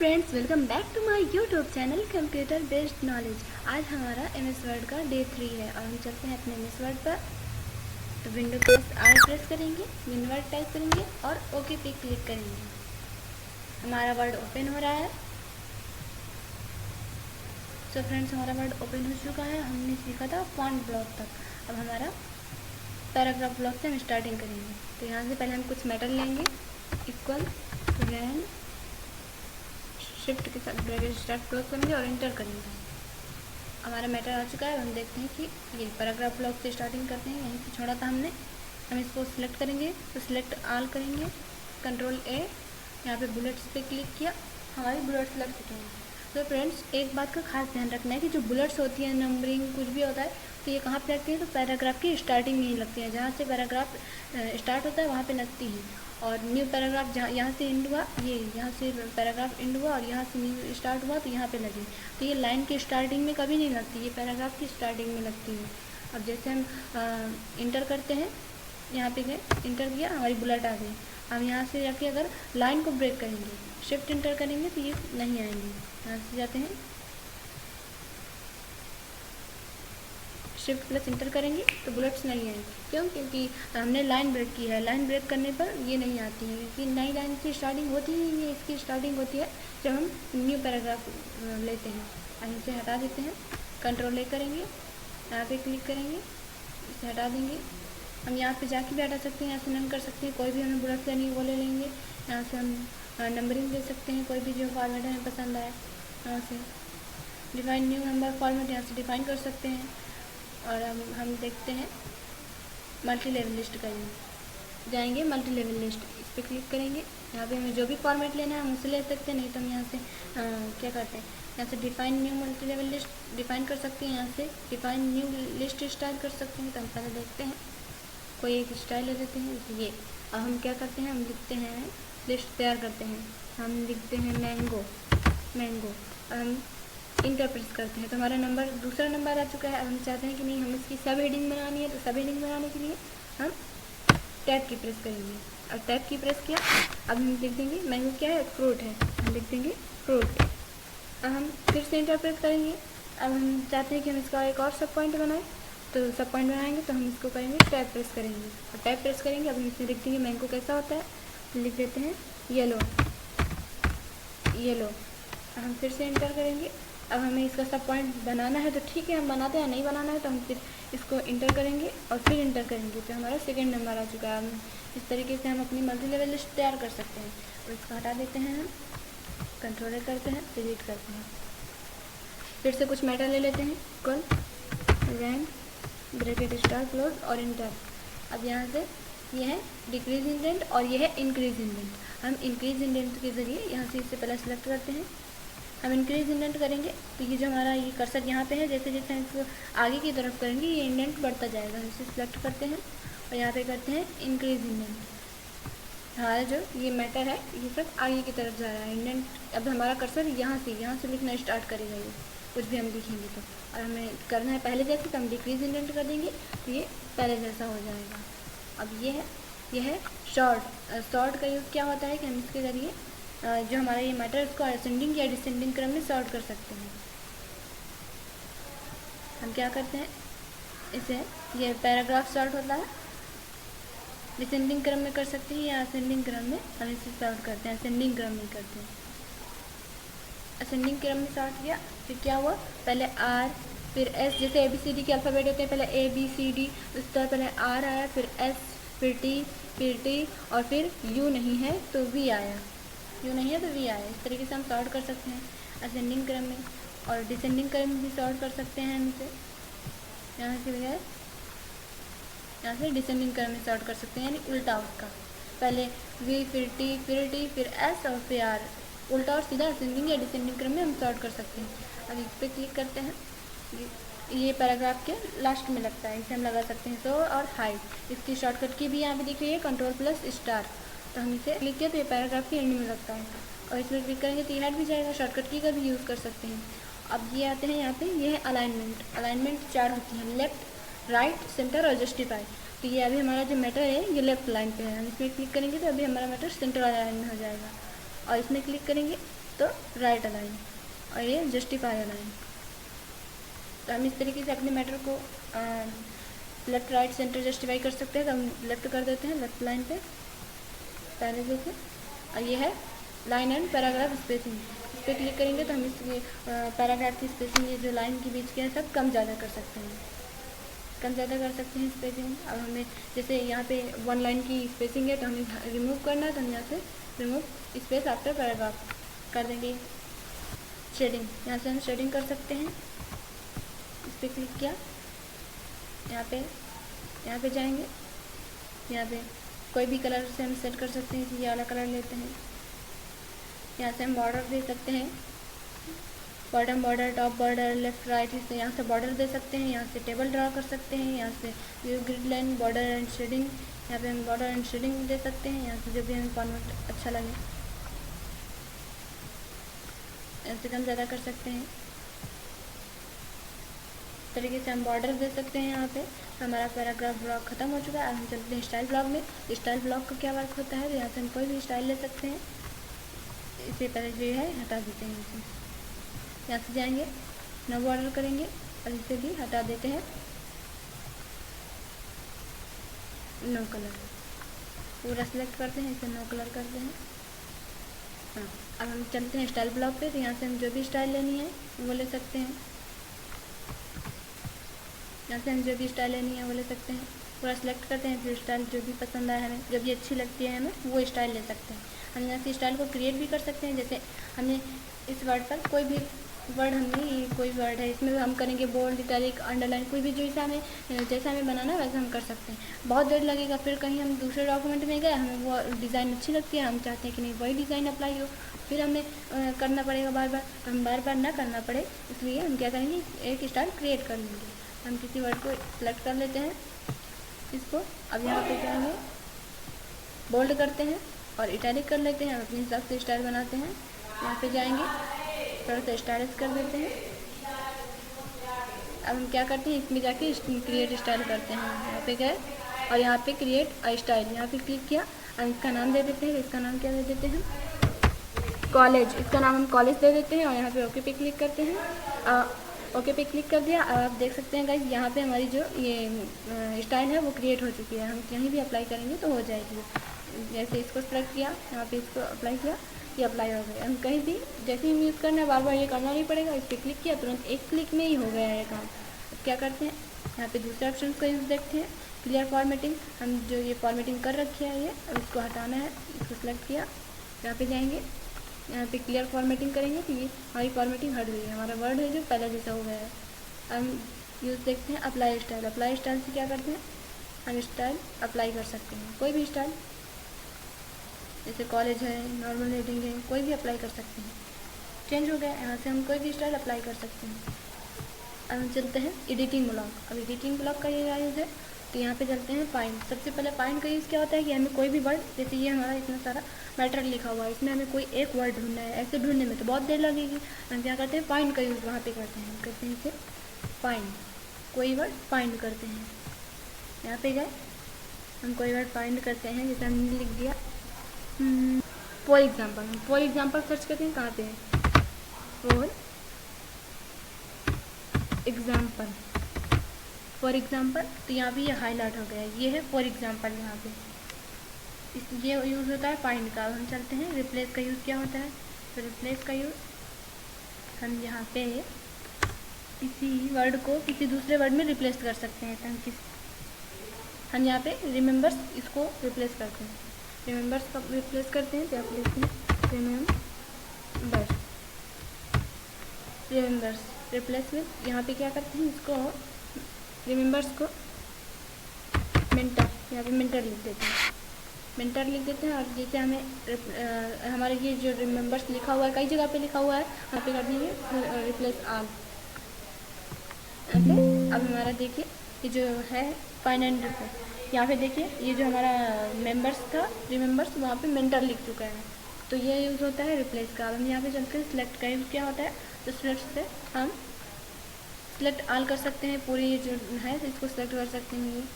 Friends, welcome back to my YouTube channel computer based knowledge. आज हमारा MS word का day 3 है और हम चलते हैं अपने एमएस वर्ड पर। तो विंडो प्लस आर प्रेस करेंगे, विन वर्ड टाइप करेंगे और ओके पे क्लिक करेंगे। हमारा वर्ड ओपन हो रहा है। सो फ्रेंड्स, हमारा वर्ड ओपन हो चुका है। हमने सीखा था फॉन्ट ब्लॉक तक। अब हमारा पैराग्राफ ब्लॉक से हम स्टार्टिंग करेंगे। तो यहाँ से पहले हम कुछ मैटर लेंगे, इक्वल रैन शिफ्ट के साथ ब्रैकेट स्टार्ट क्लोज करेंगे और इंटर करेंगे। हमारा मैटर आ चुका है। हम देखते हैं कि ये पैराग्राफ ब्लॉक से स्टार्टिंग करते हैं। यहीं से छोड़ा था हमने। हम इसको सिलेक्ट करेंगे, तो सिलेक्ट ऑल करेंगे, कंट्रोल ए, यहाँ पे बुलेट्स पे क्लिक किया, हमारी बुलेट्स लग चुके हैं। तो फ्रेंड्स, एक बात का खास ध्यान रखना है कि जो बुलेट्स होती है, नंबरिंग कुछ भी होता है, तो ये कहाँ पे लगती है? तो पैराग्राफ की स्टार्टिंग में ही लगती है। जहाँ से पैराग्राफ स्टार्ट होता है वहाँ पे लगती है। और न्यू पैराग्राफ जहाँ यहाँ से एंड हुआ, ये यहाँ से पैराग्राफ एंड हुआ और यहाँ से न्यू स्टार्ट हुआ, तो यहाँ पे लगी। तो ये लाइन की स्टार्टिंग में कभी नहीं लगती, ये पैराग्राफ की स्टार्टिंग में लगती है। अब जैसे हम इंटर करते हैं, यहाँ पे गए, इंटर किया, हमारी बुलेट आ गई। हम यहाँ से जाके अगर लाइन को ब्रेक करेंगे, शिफ्ट इंटर करेंगे, तो ये नहीं आएंगे। यहाँ से जाते हैं, शिफ्ट प्लस इंटर करेंगे तो बुलेट्स नहीं आएंगे। क्यों? क्योंकि हमने लाइन ब्रेक की है। लाइन ब्रेक करने पर ये नहीं आती है, क्योंकि नई लाइन की स्टार्टिंग होती ही नहीं है। इसकी स्टार्टिंग होती है जब हम न्यू पैराग्राफ लेते हैं। हम इसे हटा देते हैं, कंट्रोल ए करेंगे, यहाँ पे क्लिक करेंगे, इसे हटा देंगे। हम यहाँ पे जाके भी हटा सकते हैं, यहाँ से नन कर सकते हैं। कोई भी हमें बुलेट्स लेनी है वो ले लेंगे। यहाँ से हम नंबरिंग ले सकते हैं, कोई भी जो फॉर्मेट हमें पसंद आए। यहाँ से डिफाइन न्यू नंबर फॉर्मेट, यहाँ से डिफाइन कर सकते हैं। और हम देखते हैं मल्टी लेवल लिस्ट करेंगे, जाएंगे मल्टी लेवल लिस्ट, इस पर क्लिक करेंगे। यहाँ पे हमें जो भी फॉर्मेट लेना है हम उसे ले सकते हैं, नहीं तो हम यहाँ से क्या करते हैं, यहाँ से define new multi level list define कर सकते हैं। यहाँ से डिफाइन न्यू लिस्ट स्टाइल कर सकते हैं। तो हम पहले देखते हैं, कोई एक स्टाइल ले लेते हैं, जैसे ये। अब हम क्या करते हैं, हम लिखते हैं, लिस्ट तैयार करते हैं, हम लिखते हैं मैंगो मैंगो, और हम इंटर प्रेस करते हैं। तो हमारा नंबर, दूसरा नंबर आ चुका है। अब हम चाहते हैं कि नहीं, हम इसकी सब हेडिंग बनानी है, तो सब हेडिंग बनाने के लिए हम टैब की प्रेस करेंगे और टैब की प्रेस किया। अब हम लिख देंगे मैंगो क्या है, फ्रूट है, हम लिख देंगे फ्रूट। अब हम फिर से इंटर प्रेस करेंगे। अब हम चाहते हैं कि हम इसका एक और सब पॉइंट बनाएं, तो सब पॉइंट बनाएंगे तो हम इसको करेंगे टैब प्रेस करेंगे और टैब प्रेस करेंगे। अब हम इसमें लिख देंगे मैंगो कैसा होता है, तो लिख देते हैं येलो येलो। हम फिर से इंटर करेंगे। अब हमें इसका सब पॉइंट बनाना है तो ठीक है, हम बनाते हैं। नहीं बनाना है तो हम फिर इसको इंटर करेंगे और फिर इंटर करेंगे, तो हमारा सेकंड नंबर आ चुका है। इस तरीके से हम अपनी मल्टी लेवल लिस्ट तैयार कर सकते हैं। और इसको हटा देते हैं, हम कंट्रोल करते हैं, डिलीट करते हैं। फिर से कुछ मैटर ले लेते हैं, equal rank bracket star close और इंटर। अब यहाँ से ये है डिक्रीज इंडेंट और ये है इंक्रीज इंडेंट। हम इंक्रीज इंडेंट के ज़रिए यहाँ से इसे पहले सेलेक्ट करते हैं। हम इंक्रीज इंडेंट करेंगे तो ये जो हमारा ये कर्सर यहाँ पे है, जैसे जैसे हम इसको आगे की तरफ करेंगे ये इंडेंट बढ़ता जाएगा। हम इसे सिलेक्ट करते हैं और यहाँ पे करते हैं इंक्रीज इंडेंट। हमारा जो ये मैटर है ये सब आगे की तरफ जा रहा है, इंडेंट। अब हमारा कर्सर यहाँ से लिखना स्टार्ट करेगा, ये कुछ भी हम लिखेंगे तो। और हमें करना है पहले जैसे, तो हम डिक्रीज इंडेंट कर देंगे तो ये पहले जैसा हो जाएगा। अब ये है शॉर्ट का यूज़ क्या होता है कि हम इसके ज़रिए जो हमारा ये मैटर उसको असेंडिंग या डिसेंडिंग क्रम में सॉर्ट कर सकते हैं। हम क्या करते हैं, इसे ये पैराग्राफ सॉर्ट होता है, डिसेंडिंग क्रम में कर सकते हैं या असेंडिंग क्रम में हम इसे सॉर्ट करते हैं। असेंडिंग क्रम में करते हैं, असेंडिंग क्रम में सॉर्ट किया। फिर क्या हुआ, पहले आर फिर एस, जैसे ABCD के अल्फ़ाबेट होते हैं, पहले ABCD, उस तरह पहले आर आया, फिर एस, फिर टी और फिर यू नहीं है तो वी आया, यू नहीं है तो वी आया। इस तरीके से हम सॉर्ट कर सकते हैं असेंडिंग क्रम में। और डिसेंडिंग क्रम में भी सॉर्ट कर सकते हैं हम इसे, यहाँ से बजाय यहाँ से डिसेंडिंग क्रम में सॉर्ट कर सकते हैं, यानी उल्टा उसका, पहले वी फिर टी फिर एस और फिर आर, उल्टा और सीधा असेंडिंग या डिसेंडिंग क्रम में हम सॉर्ट कर सकते हैं। अब इस पर क्लिक करते हैं, ये पैराग्राफ के लास्ट में लगता है, इसे हम लगा सकते हैं शो और हाइड। इसकी शॉर्टकट की भी यहाँ पे दिख रही है, कंट्रोल प्लस स्टार। तो हम इसे क्लिक किया तो ये पैराग्राफ के एंड में लगता है, और इसमें क्लिक करेंगे तो ये हट भी जाएगा। शॉर्टकट की का भी यूज़ कर सकते हैं। अब ये आते हैं यहाँ पे, ये है अलाइनमेंट 4 होती है, लेफ्ट, राइट, सेंटर और जस्टिफाई। तो ये अभी हमारा जो मैटर है ये लेफ्ट लाइन पे है, हम इसमें क्लिक करेंगे तो अभी हमारा मैटर सेंटर वाला लाइन में हो जाएगा। और इसमें क्लिक करेंगे तो राइट अलाइन, और ये जस्टिफाई अलाइन। तो हम इस तरीके से अपने मैटर को लेफ्ट राइट सेंटर जस्टिफाई कर सकते हैं। तो हम लेफ्ट कर देते हैं, लेफ्ट लाइन पे पहले जैसे। और ये है लाइन एंड पैराग्राफ स्पेसिंग, इस पर क्लिक करेंगे तो हम इस पैराग्राफ की स्पेसिंग, ये जो लाइन के बीच के है सब कम ज़्यादा कर सकते हैं, कम ज़्यादा कर सकते हैं स्पेसिंग। अब हमें जैसे यहाँ पे 1 लाइन की स्पेसिंग है तो हमें रिमूव करना है, तो हम यहाँ से रिमूव स्पेस आफ्टर पैराग्राफ कर देंगे। शेडिंग, यहाँ से हम शेडिंग कर सकते हैं, इस पर क्लिक किया, यहाँ पे जाएंगे, यहाँ पे कोई भी कलर से हम सेट कर सकते हैं, ये वाला कलर लेते हैं। यहाँ से हम बॉर्डर दे सकते हैं, bottom border, top border, left right, इससे यहाँ से बॉर्डर दे सकते हैं। यहाँ से टेबल ड्रा कर सकते हैं, यहाँ से view grid line, border and shading, यहाँ पे हम बॉर्डर एंड शेडिंग दे सकते हैं। यहाँ से जो भी हमें फॉर्मेट अच्छा लगे ऐसे कम ज़्यादा कर सकते हैं। इस तरीके से हम बॉर्डर दे सकते हैं। यहाँ पे हमारा पैराग्राफ ब्लॉक खत्म हो चुका है। अब हम चलते हैं स्टाइल ब्लॉक में। स्टाइल ब्लॉक का क्या वर्क होता है, तो यहाँ से हम कोई भी स्टाइल ले सकते हैं। इससे पहले जो है हटा देते हैं, इसे यहाँ से जाएंगे, नो बॉर्डर करेंगे और इसे भी हटा देते हैं, नो कलर पूरा सेलेक्ट करते हैं, इसे नो कलर करते हैं। हाँ, अब हम चलते हैं स्टाइल ब्लॉक पे। तो यहाँ से हम जो भी स्टाइल लेनी है वो ले सकते हैं, यहाँ से हम जो भी स्टाइल लेनी है वो ले सकते हैं। पूरा सेलेक्ट करते हैं, फिर स्टाइल जो भी पसंद आया हमें, जो भी अच्छी लगती है हमें, वो स्टाइल ले सकते हैं। हम यहाँ से स्टाइल को क्रिएट भी कर सकते हैं। जैसे हमें इस वर्ड पर कोई भी वर्ड, हमने कोई वर्ड है इसमें हम करेंगे बोल्ड, इटैलिक, अंडरलाइन, कोई भी जैसा हमें बनाना है वैसा हम कर सकते हैं। बहुत देर लगेगा, फिर कहीं हम दूसरे डॉक्यूमेंट में गए, हमें वो डिज़ाइन अच्छी लगती है, हम चाहते हैं कि नहीं वही डिज़ाइन अप्लाई हो, फिर हमें करना पड़ेगा बार बार। हम बार बार ना करना पड़े इसलिए हम क्या करेंगे, एक स्टाइल क्रिएट कर लेंगे। हम किसी वर्ड को सेलेक्ट कर लेते हैं इसको। अब यहाँ पे जाएंगे, बोल्ड करते हैं और इटैलिक कर लेते हैं, अपने हिसाब से स्टाइल बनाते हैं। यहाँ पे जाएंगे, थोड़ा सा स्टाइलिश कर देते हैं। अब हम क्या करते हैं, इसमें जाके क्रिएट स्टाइल करते हैं। यहाँ पे गए और यहाँ पे क्रिएट अ स्टाइल, यहाँ पे क्लिक किया। अब इसका नाम दे देते हैं, इसका नाम क्या दे देते हैं, कॉलेज, इसका नाम हम कॉलेज दे देते हैं। और यहाँ पे ओके पे क्लिक करते हैं। ओके पे क्लिक कर दिया। अब आप देख सकते हैं गाइस, यहाँ पे हमारी जो ये स्टाइल है वो क्रिएट हो चुकी है। हम कहीं भी अप्लाई करेंगे तो हो जाएगी। जैसे इसको सेलेक्ट किया, यहाँ पे इसको अप्लाई किया, ये अप्लाई हो गया। हम कहीं भी जैसे ही यूज़ करना है, बार बार ये करना नहीं पड़ेगा। इस पर क्लिक किया, तुरंत एक क्लिक में ही हो गया है काम। अब क्या करते हैं, यहाँ पे दूसरे ऑप्शन का यूज़ देखते हैं, क्लियर फॉर्मेटिंग। हम जो ये फॉर्मेटिंग कर रखी है ये, अब इसको हटाना है, इसको सेलेक्ट किया, यहाँ पे जाएंगे, यहाँ पे क्लियर फॉर्मेटिंग करेंगे तो ये हमारी फॉर्मेटिंग हट गई है, हमारा वर्ड है जो पहले जैसा हो गया है। हम यूज़ देखते हैं अप्लाई स्टाइल। अप्लाई स्टाइल से क्या करते हैं, हम स्टाइल अप्लाई कर सकते हैं, कोई भी स्टाइल, जैसे कॉलेज है, नॉर्मल हेडिंग है, कोई भी अप्लाई कर सकते हैं। चेंज हो गया, यहाँ से हम कोई भी स्टाइल अप्लाई कर सकते हैं। अब हम चलते हैं एडिटिंग ब्लॉक। अब एडिटिंग ब्लॉक का ये यूज़ है, तो यहाँ पे चलते हैं फाइंड। सबसे पहले फाइंड का यूज़ क्या होता है कि हमें कोई भी वर्ड, जैसे ये हमारा इतना सारा मैटर लिखा हुआ है, इसमें हमें कोई एक वर्ड ढूंढना है, ऐसे ढूंढने में तो बहुत देर लगेगी। हम क्या करते हैं, फाइंड का यूज़ वहाँ पे करते हैं, करते हैं इसे फाइंड, कोई वर्ड फाइंड करते हैं। यहाँ पे गए, हम कोई वर्ड फाइंड करते हैं, जैसे हमने लिख दिया फॉर एग्जाम्पल। हम फॉर एग्जाम्पल सर्च करते हैं, कहाँ पे है, फॉर एग्जाम्पल, फॉर एग्जाम्पल। तो यहाँ पे ये हाईलाइट हो गया है, ये है फॉर एग्जाम्पल। यहाँ पे ये यूज़ होता है फाइंड का। हम चलते हैं रिप्लेस का यूज़ क्या होता है, तो रिप्लेस का यूज़ हम यहाँ पे किसी वर्ड को किसी दूसरे वर्ड में रिप्लेस कर सकते हैं। तो हम यहाँ पे रिमेंबर्स इसको रिप्लेस करते हैं, रिमेंबर्स का रिप्लेस करते हैं। तो आप लिखते हैं रिमेंबर्स, रिमेंबर्स रिप्लेस विथ, यहाँ पे क्या करते हैं, इसको रिमेंबर्स को मिंटर, यहाँ पे मिंटर लिख देते हैं, मिंटर लिख देते हैं। और जैसे हमें हमारे ये जो रिमेंबर्स लिखा हुआ है, कई जगह पे लिखा हुआ है, वहाँ पे कर देंगे रिप्लेस आल। अब हमारा देखिए ये जो है फाइंड एंड रिप्लेस, यहाँ पे देखिए ये जो हमारा मेंबर्स था रिमेंबर्स, वहाँ पे मेंटर लिख चुका है। तो ये यूज़ होता है रिप्लेस का। अब हम यहाँ पे चलते हैं सिलेक्ट का यूज़ क्या होता है, तो सिलेक्ट से हम सिलेक्ट आल कर सकते हैं, पूरी जो है इसको सिलेक्ट कर सकते हैं।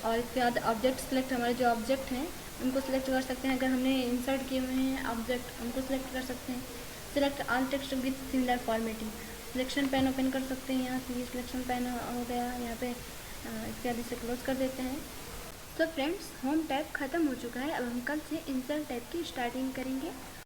और इसके बाद ऑब्जेक्ट सिलेक्ट, हमारे जो ऑब्जेक्ट हैं उनको सिलेक्ट कर सकते हैं। अगर हमने इंसर्ट किए हुए हैं ऑब्जेक्ट, उनको सिलेक्ट कर सकते हैं। Select all text with similar formatting, selection pan open कर सकते हैं। यहाँ से ये सिलेक्शन पैन हो गया, यहाँ पे इत्यादि से क्लोज कर देते हैं। तो फ्रेंड्स, होम टैब ख़त्म हो चुका है। अब हम कल से इंसर्ट टैब की स्टार्टिंग करेंगे।